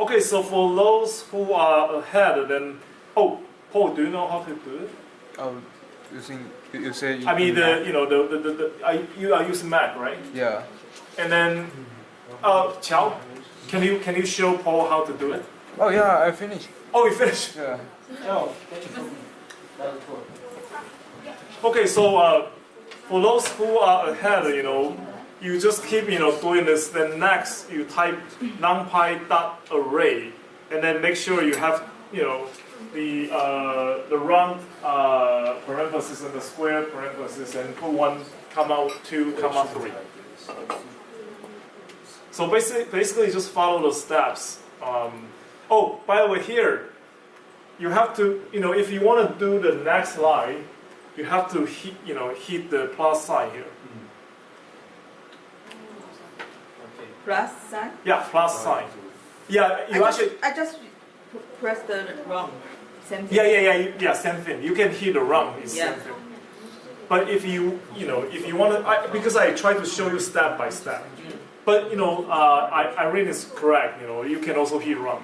Okay, so for those who are ahead, then Paul, do you know how to do it? Oh, you say. I mean you are using Mac, right? Yeah. And then Qiao, can you show Paul how to do it? Oh yeah, I finished. Oh, you finished? Yeah. Oh. Okay, so for those who are ahead, you just keep doing this. Then next you type numpy.array, and then make sure you have the round parenthesis and the square parenthesis, and put 1, 2, 3. So basically just follow the steps. Oh, by the way, here you have to if you want to do the next line, you have to hit the plus sign here. Plus sign? Yeah, plus sign. Yeah, I just press the wrong. Same thing. Yeah, same thing. You can hit the wrong, it's same thing. But if you want to, because I try to show you step by step. But Irene is correct. You can also hit run.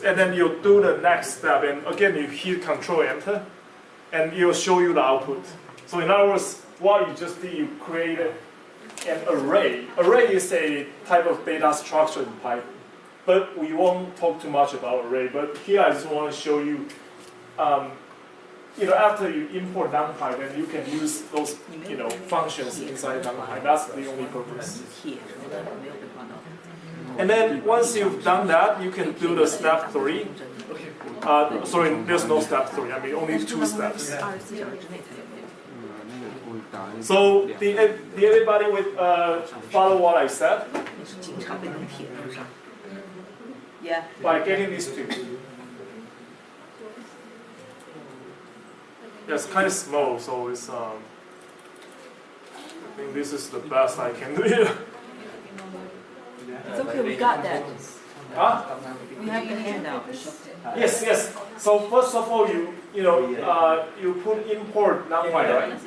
And then you do the next step, and again you hit Control Enter, and it will show you the output. So in other words, what you just did, you created an array. Array is a type of data structure in Python, but we won't talk too much about array. But here I just want to show you. After you import NumPy, then you can use those functions inside NumPy. That's the only purpose. And then once you've done that, you can do the step 3. Sorry, there's no step 3. I mean, only 2 steps. So did everybody follow what I said? Yeah. By getting these 2. Yeah, it's kind of small, so it's I think this is the best I can do. It's okay, we got that. Huh? We have the handout. Yes. So first of all, you put import NumPy, right?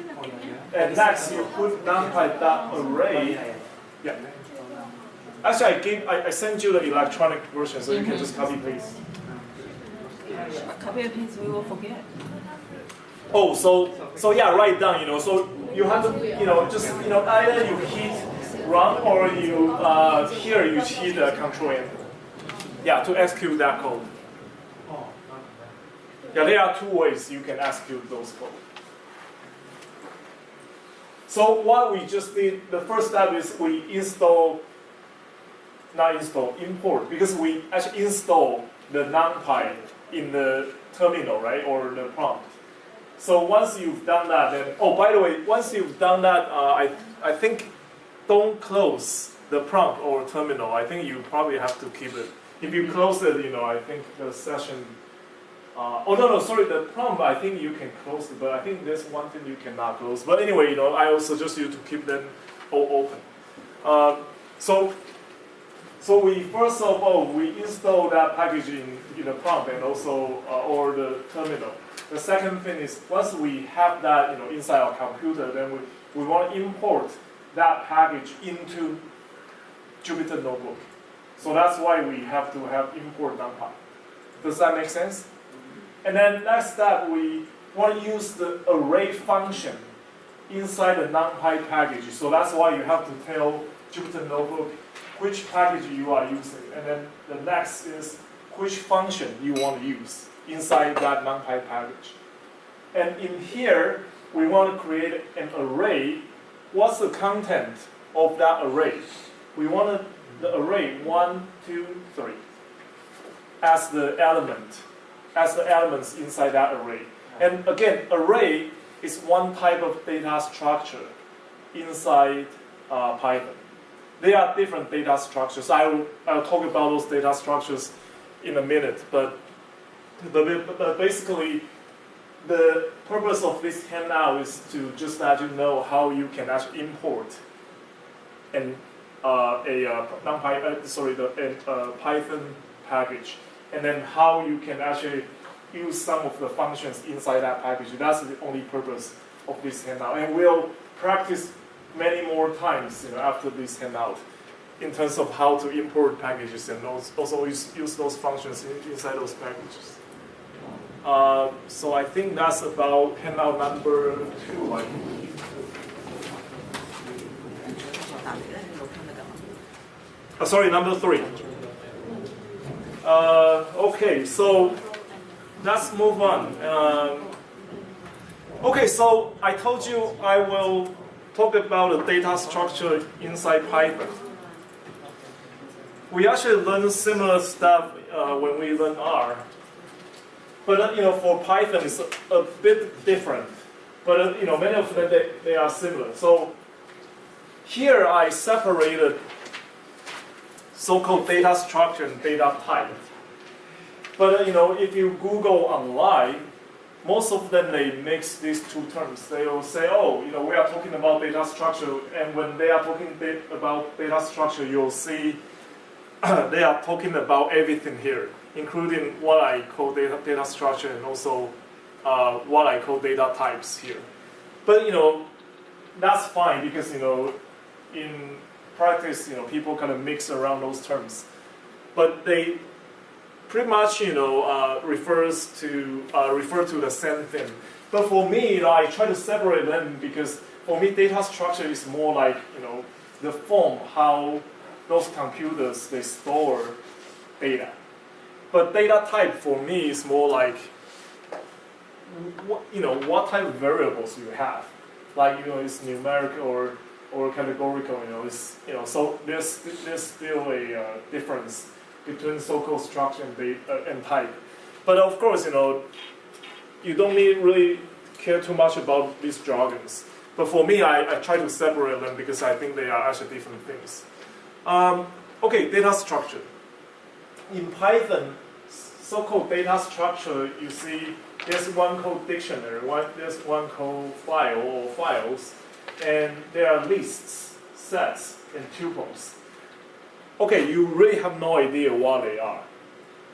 And next you put NumPy.array. Yeah. Actually, I sent you the electronic version, so you can just copy paste. Copy and paste, we will forget. Oh, so yeah, write down. So you have to, just either you hit run or you here you hit Control Enter. Yeah, to execute that code. Yeah, there are 2 ways you can execute those code. So what we just did, the first step is we import, because we actually install the NumPy in the terminal, right, or the prompt. So once you've done that, then by the way, once you've done that, I think don't close the prompt or terminal. I think you probably have to keep it. If you close it, I think the session. Sorry, the prompt I think you can close it, but I think there's one thing you cannot close. But anyway, I will suggest you to keep them all open. So we first of all we install that package in the prompt and also or the terminal. The second thing is once we have that inside our computer, then we want to import that package into Jupyter Notebook. So that's why we have to have import NumPy. Does that make sense? And then next step, we want to use the array function inside the NumPy package. So that's why you have to tell Jupyter Notebook which package you are using. And then the next is which function you want to use inside that NumPy package. And in here, we want to create an array. What's the content of that array? We want the array 1, 2, 3 as the elements inside that array. And again, array is one type of data structure inside Python. There are different data structures. I'll talk about those data structures in a minute, but basically, the purpose of this handout is to just let you know how you can actually import a Python package, and then how you can actually use some of the functions inside that package. That's the only purpose of this handout, and we'll practice many more times after this handout. in terms of how to import packages and also use those functions inside those packages. So I think that's about handout number 2. I think. 打哪个有看那个吗？ Sorry, number 3. Okay, so let's move on. Okay, so I told you I will talk about the data structure inside Python. We actually learn similar stuff when we learn R. But for Python, it's a bit different. But many of them they are similar. So here I separated so-called data structure and data type. But if you Google online, most of them they mix these two terms. They will say, oh, we are talking about data structure, and when they are talking about data structure, you'll see they are talking about everything here, including what I call data structure and also what I call data types here. But that's fine because in practice people kind of mix around those terms, but they pretty much refer to the same thing. But for me, I try to separate them because for me data structure is more like the form how those computers they store data. But data type for me is more like what type of variables you have. Like it's numeric or categorical. It's so there's still a difference between so-called structure and type. But of course you don't really care too much about these jargons. But for me, I try to separate them because I think they are actually different things. Okay, data structure. In Python, so-called data structure, you see there's one called dictionary, there's one called file or files, and there are lists, sets, and tuples. Okay, you really have no idea what they are.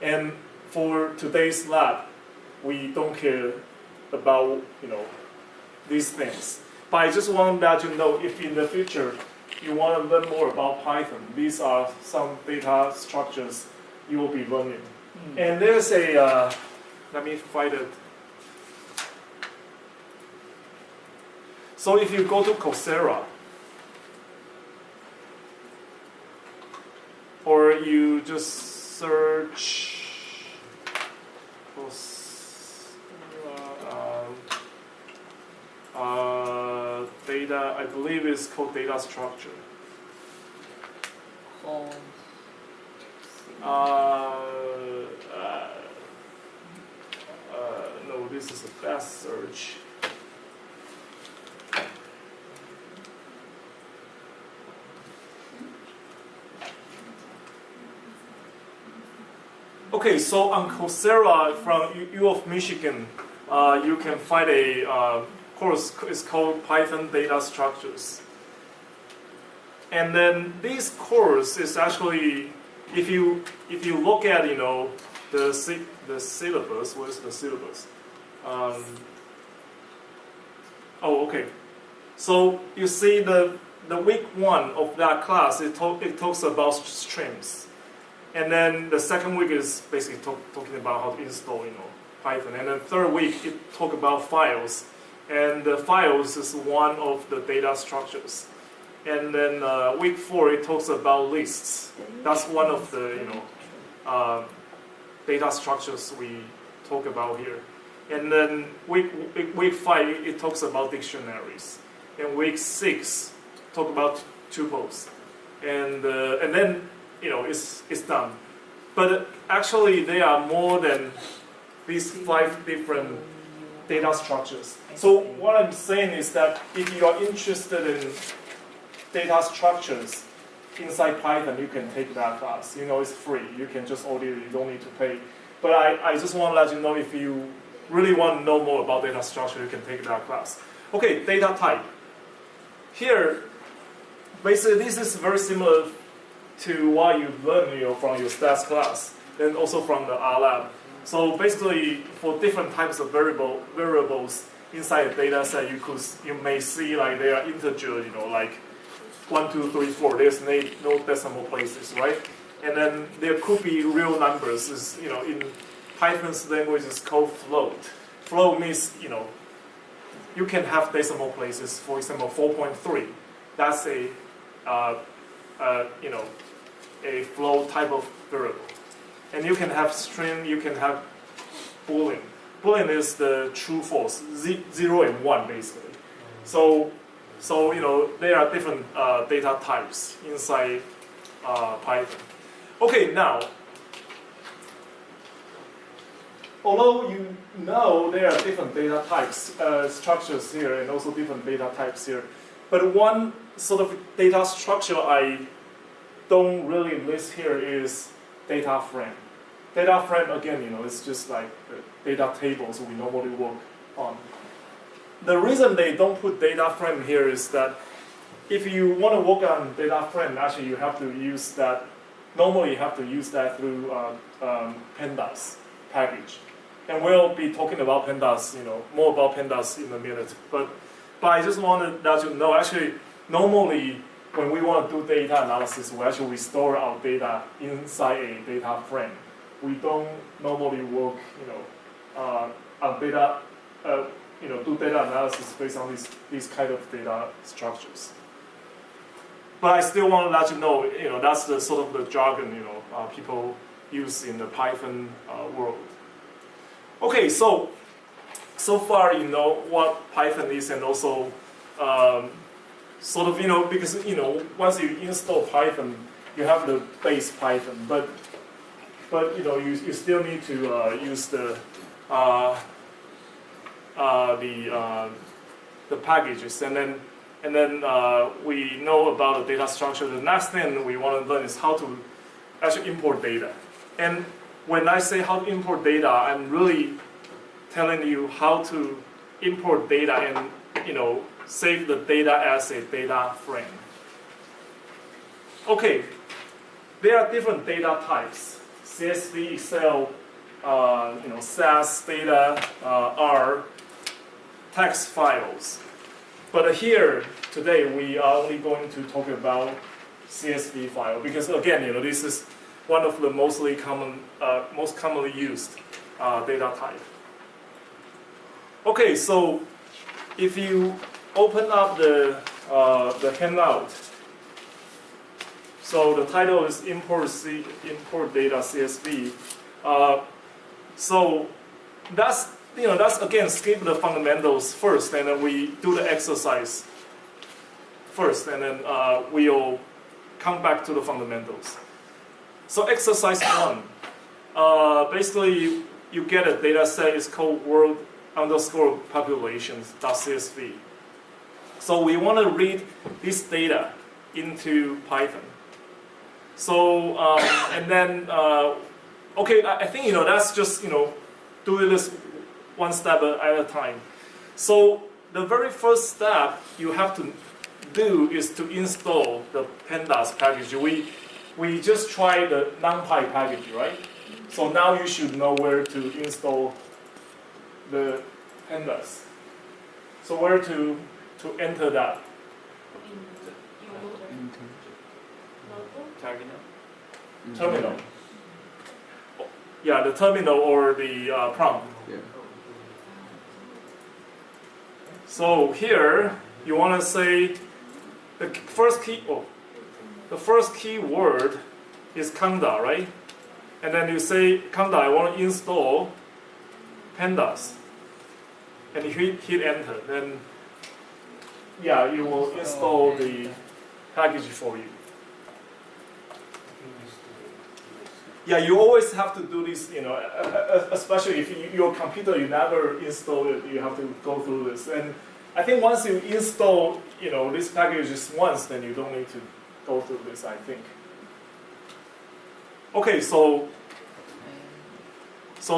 And for today's lab, we don't care about these things. But I just want to let you know if in the future you want to learn more about Python, these are some data structures you will be learning. And there's a, let me find it. So if you go to Coursera, or you just search data, I believe it's called data structure. No, this is the best search. Okay, so on Coursera from U of Michigan, you can find a course. It's called Python Data Structures. And then this course is actually, if you look at the syllabus, what is the syllabus? Oh, okay. So you see the week 1 of that class, it talks about streams. And then the second week is basically talking about how to install Python. And the third week, it talks about files. And the files is one of the data structures. And then week 4, it talks about lists. That's one of the data structures we talk about here. And then week 5, it talks about dictionaries. And week 6, talk about tuples. And then it's done. But actually, there are more than these 5 different data structures. So what I'm saying is that if you are interested in data structures inside Python, you can take that class. It's free. You can just order it. You don't need to pay. But I just want to let you know if you really want to know more about data structure, you can take that class. Okay, data type. Here, basically, this is very similar to what you've learned from your stats class and also from the R lab. So basically, for different types of variables inside a data set, you may see like they are integer, like 1, 2, 3, 4. There's no decimal places, right? And then there could be real numbers. Is, in Python's language, it's called float. Float means, you can have decimal places. For example, 4.3. That's a float type of variable. And you can have string. You can have Boolean. Boolean is the true false, 0 and 1 basically. So there are different data types inside Python. Okay, now, although there are different data types, structures here, and also different data types here, but one sort of data structure I don't really list here is data frame. Data frame, again, it's just like the data tables we normally work on. The reason they don't put data frame here is that if you want to work on data frame, actually you have to use that. Normally you have to use that through pandas package, and we'll be talking about pandas, more about pandas in a minute. But I just wanted that you know, actually, normally when we want to do data analysis, we store our data inside a data frame. We don't normally work, on data, do data analysis based on these kind of data structures. But I still want to let you know, that's the sort of the jargon, people use in the Python world. Okay, so far you know what Python is, and also sort of, because once you install Python, you have the base Python, but you still need to use the packages, and then we know about the data structure. The next thing we want to learn is how to actually import data. And when I say how to import data, I'm really telling you how to import data and save the data as a data frame. Okay, there are different data types: CSV, Excel, SAS data, R, text files. But here today we are only going to talk about CSV file, because again, this is one of the most commonly used data type. Okay, so if you open up the handout, so the title is import data CSV. So that's again, skip the fundamentals first, and then we do the exercise first, and then we'll come back to the fundamentals. So exercise 1, basically you get a data set. It's called world_populations.csv. So we want to read this data into Python. So and then okay, I think that's just do this one step at a time. So the very first step you have to do is to install the pandas package. We just tried the NumPy package, right? So now you should know where to install the pandas. So where to enter that? Terminal. Yeah, the terminal or the prompt. Yeah. So here you want to say the first keyword is Conda, right? And then you say Conda, I want to install pandas, and you hit enter. Then yeah, you will install the package for you. Yeah, you always have to do this, especially if your computer, you never install it, you have to go through this. And I think once you install, this package just once, then you don't need to go through this, I think. Okay, so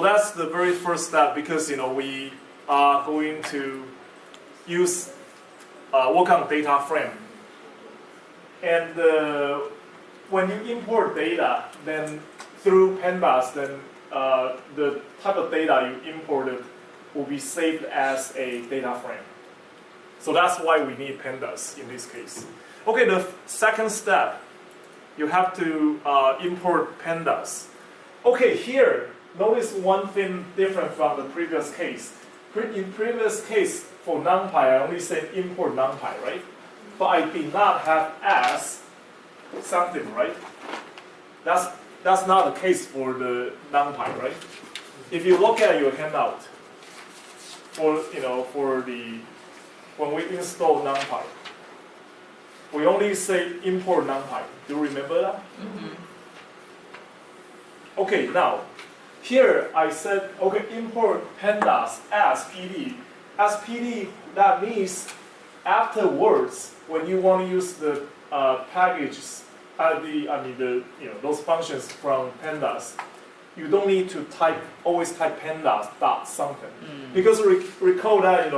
that's the very first step, because, we are going to use, work on data frame. And when you import data, then through pandas, then the type of data you imported will be saved as a data frame. So that's why we need pandas in this case. Okay, the second step, you have to import pandas. Okay, here, notice one thing different from the previous case. In previous case, for NumPy, I only said import NumPy, right? But I did not have as something, right? That's not the case for the NumPy, right? If you look at your handout, when we install NumPy, we only say import NumPy. Do you remember that? Mm-hmm. Okay, now here I said okay, import pandas as PD. As PD, that means afterwards when you want to use the packages, those functions from pandas, you don't need to always type pandas dot something. Because recall that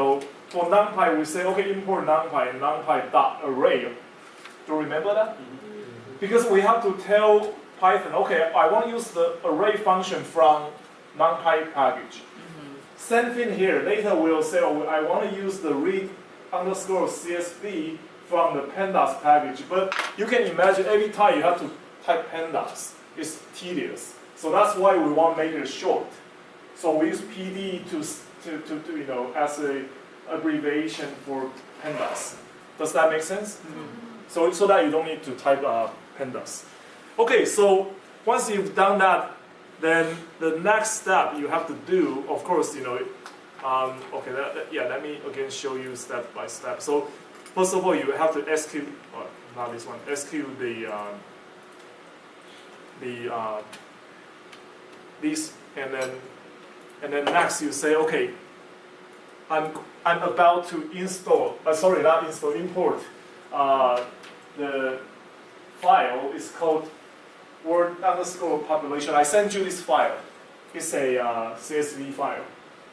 for NumPy we say okay, import NumPy and NumPy dot array. Do you remember that? Because we have to tell Python, okay, I want to use the array function from NumPy package. Same thing here. Later we'll say, oh, I want to use the read underscore CSV from the pandas package. But you can imagine every time you have to type pandas, it's tedious. So that's why we want to make it short. So we use PD to as a abbreviation for pandas. Does that make sense? So that you don't need to type pandas. Okay, so once you've done that, then the next step you have to do, of course, let me again show you step by step. So first of all, you have to execute, not this one, execute these, and then next you say, okay, I'm about to install, import the file is called word underscore population. I sent you this file. It's a CSV file.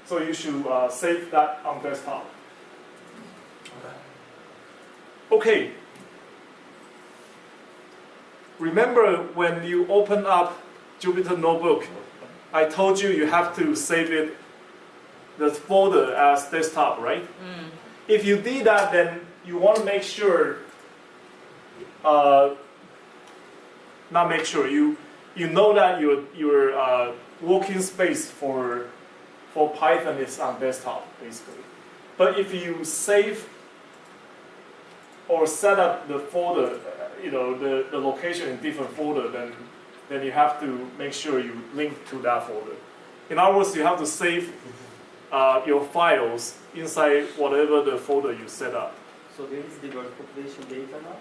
So you should save that on desktop. Okay. Remember when you open up Jupyter Notebook, I told you have to save it, the folder as desktop, right? If you did that, then you want to make sure, you know that your working space for Python is on desktop, basically. But if you save or set up the folder, the location in different folder, then you have to make sure you link to that folder. In other words, you have to save your files inside whatever the folder you set up. So there is the word population data now?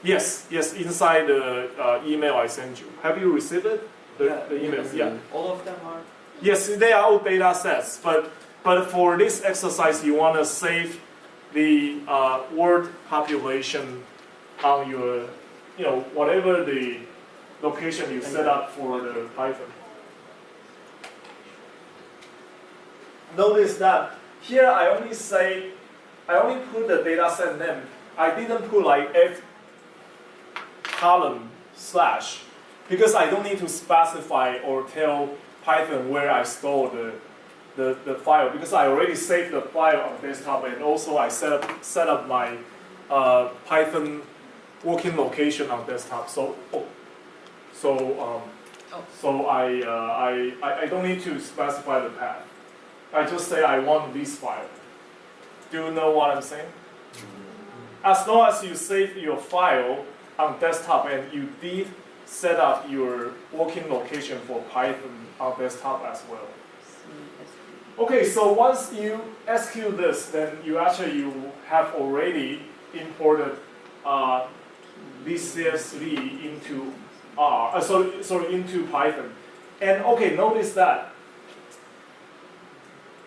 Yes, inside the email I sent you. Have you received it? The emails? Yeah. All of them are? Yes, they are all data sets, but for this exercise, you want to save the word population on your, whatever the location you set up for the Python. Notice that here I only put the data set name. I didn't put like F column slash because I don't need to specify or tell Python where I store the file because I already saved the file on desktop and also I set up my Python working location on desktop. So I don't need to specify the path. I just say I want this file. Do you know what I'm saying? As long as you save your file on desktop and you did set up your working location for Python on desktop as well. Okay, so once you execute this, then you have already imported this CSV into into Python. And okay, notice that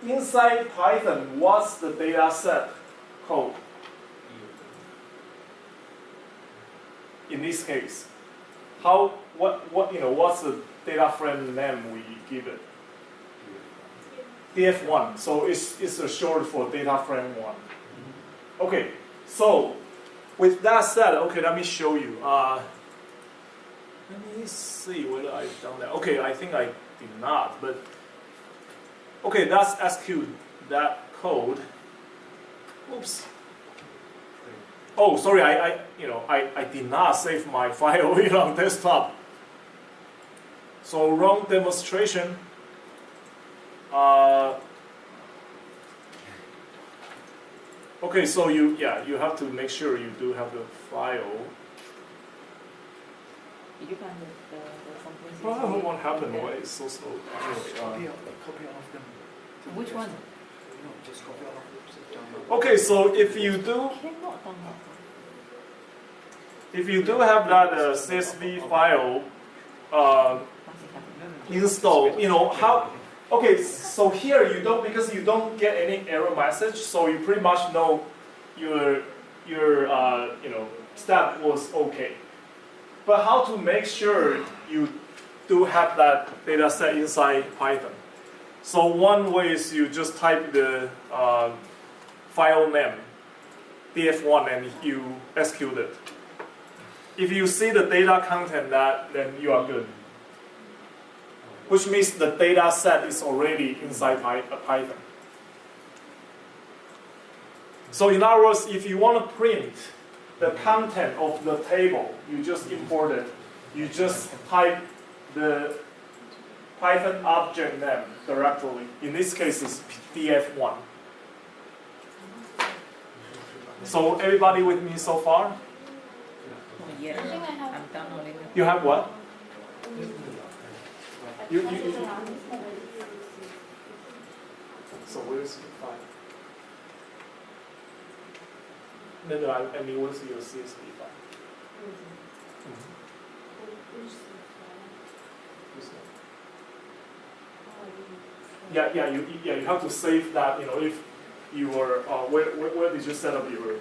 inside Python, what's the data set code? In this case, what's the data frame name we give it? DF1. So it's a short for data frame 1. Okay. So with that said, okay, let me show you. Let me see whether I've done that. Okay, I think I did not, but okay, let's execute that code. Oops. Oh, sorry, I did not save my file here on desktop. So wrong demonstration. Okay, so you have to make sure you do have the file. You can the something. Well, what happened? Why it's so slow? Copy all of them. Which one? No, just copy all of them. Okay, so if you do Cannot download. have that CSV file installed, how? Okay, so here you don't, because you don't get any error message, so you pretty much know your step was okay. But how to make sure you do have that data set inside Python? So one way is you just type the file name, df1, and you execute it. If you see the data content, then you are good. Which means the data set is already inside Python. So in other words, if you want to print the content of the table you just imported, you just type the Python object name directly. In this case, it's df1. So everybody with me so far? Oh, yeah, I'm downloading. You have what? You. So where's your file? No, I mean, where's your CSV file? You have to save that. If you were, where did you set up your?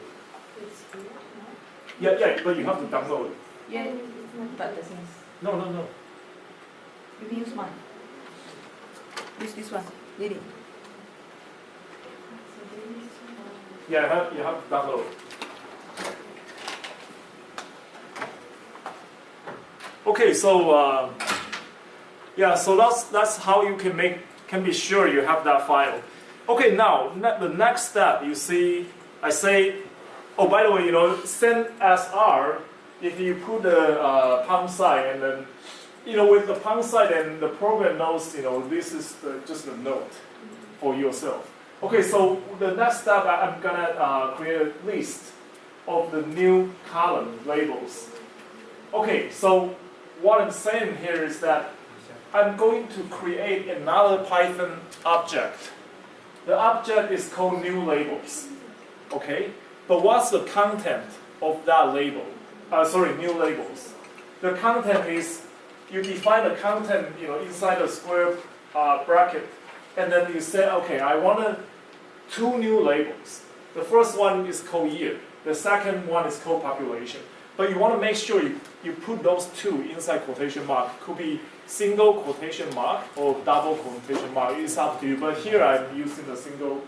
But you have to download it. Yeah, but the thing is, No. you can use mine. Use this one, Lily. Yeah, you have to download it. Okay, so so that's how you can be sure you have that file. Okay, now the next step, you see, I say, oh, by the way, send SR. If you put the pound sign, and then with the pound sign, and the program knows this is just a note for yourself. Okay, so the next step, I'm gonna create a list of the new column labels. Okay, so what I'm saying here is that I'm going to create another Python object. The object is called new labels. Okay, but what's the content of that label? New labels. The content is, you define the content inside a square bracket, and then you say, okay, I want two new labels. The first one is called year. The second one is called population. But you want to make sure you put those two inside quotation mark. Could be single quotation mark or double quotation mark. It's up to you. But here I'm using the single